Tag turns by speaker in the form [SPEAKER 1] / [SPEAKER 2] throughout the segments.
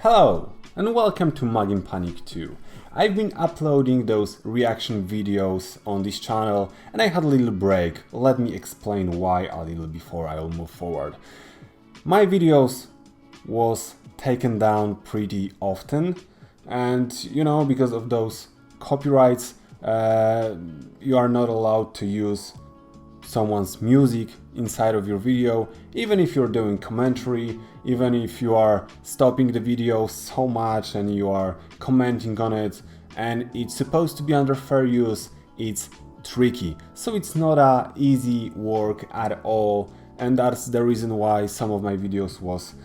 [SPEAKER 1] Hello and welcome to Maginpanic 2. I've been uploading those reaction videos on this channel and I had a little break. Let me explain why a little before I will move forward. My videos was taken down pretty often and because of those copyrights you are not allowed to use someone's music inside of your video, even if you're doing commentary, even if you are stopping the video so much and you are commenting on it and it's supposed to be under fair use. It's tricky, so it's not a easy work at all, and that's the reason why some of my videos was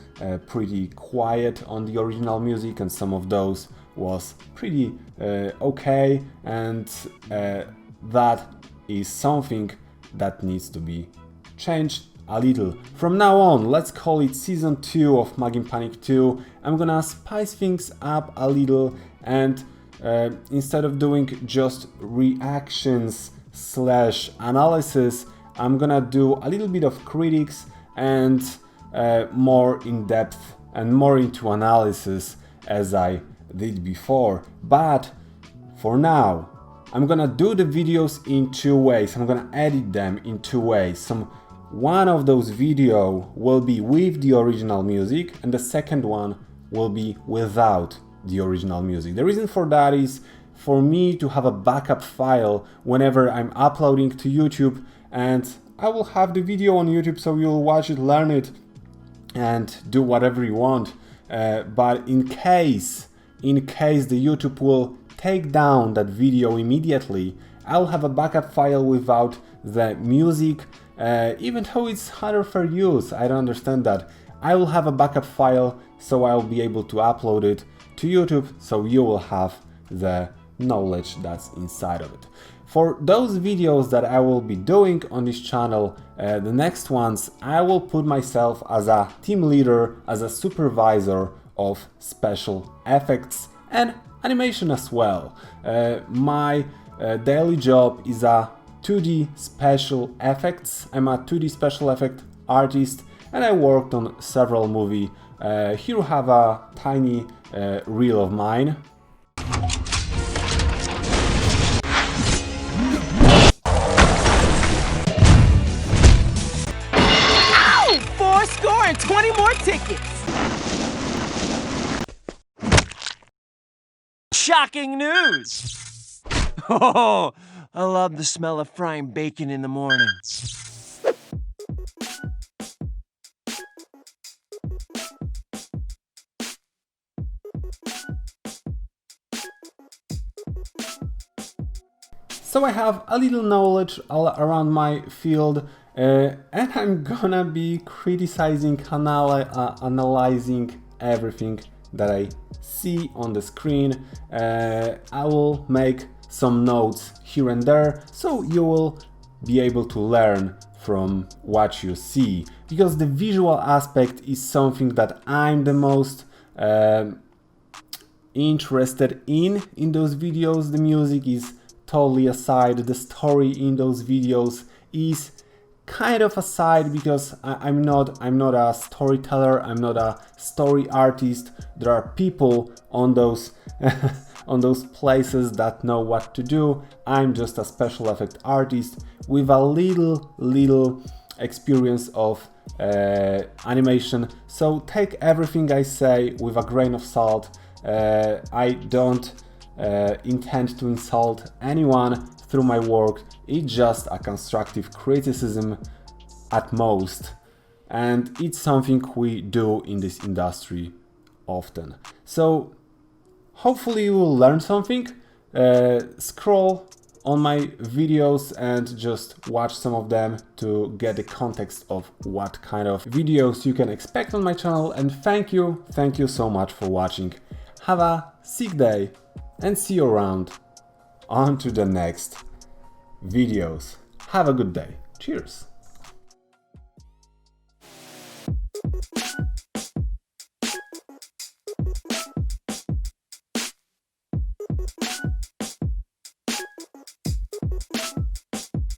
[SPEAKER 1] pretty quiet on the original music and some of those was pretty okay, and that is something that needs to be changed a little. From now on, let's call it season 2 of Maginpanic 2. I'm gonna spice things up a little and instead of doing just reactions / analysis, I'm gonna do a little bit of critics and more in depth and more into analysis as I did before. But for now, I'm gonna do the videos in two ways. I'm gonna edit them in two ways. One of those video will be with the original music and the second one will be without the original music. The reason for that is for me to have a backup file whenever I'm uploading to YouTube, and I will have the video on YouTube so you'll watch it, learn it and do whatever you want. But in case the YouTube will take down that video immediately, I'll have a backup file without the music, even though it's under fair use. I don't understand that. I will have a backup file so I'll be able to upload it to YouTube so you will have the knowledge that's inside of it. For those videos that I will be doing on this channel, the next ones, I will put myself as a team leader, as a supervisor of special effects and animation as well. My daily job is a 2D special effects. I'm a 2D special effect artist and I worked on several movies. Here you have a tiny reel of mine.
[SPEAKER 2] Ow! 4 score and 20 more tickets! Shocking news! Oh, I love the smell of frying bacon in the morning.
[SPEAKER 1] So I have a little knowledge all around my field, and I'm gonna be criticizing, analyzing everything that I see on the screen. I will make some notes here and there so you will be able to learn from what you see, because the visual aspect is something that I'm the most interested in those videos. The music is totally aside, the story in those videos is kind of aside, because I'm not a storyteller, I'm not a story artist. There are people on those on those places that know what to do. I'm just a special effect artist with a little experience of animation, so take everything I say with a grain of salt. I don't intend to insult anyone through my work. It's just a constructive criticism at most, and it's something we do in this industry often. So hopefully you will learn something. Scroll on my videos and just watch some of them to get the context of what kind of videos you can expect on my channel. And thank you so much for watching. Have a sick day and see you around on to the next videos. Have a good day. Cheers.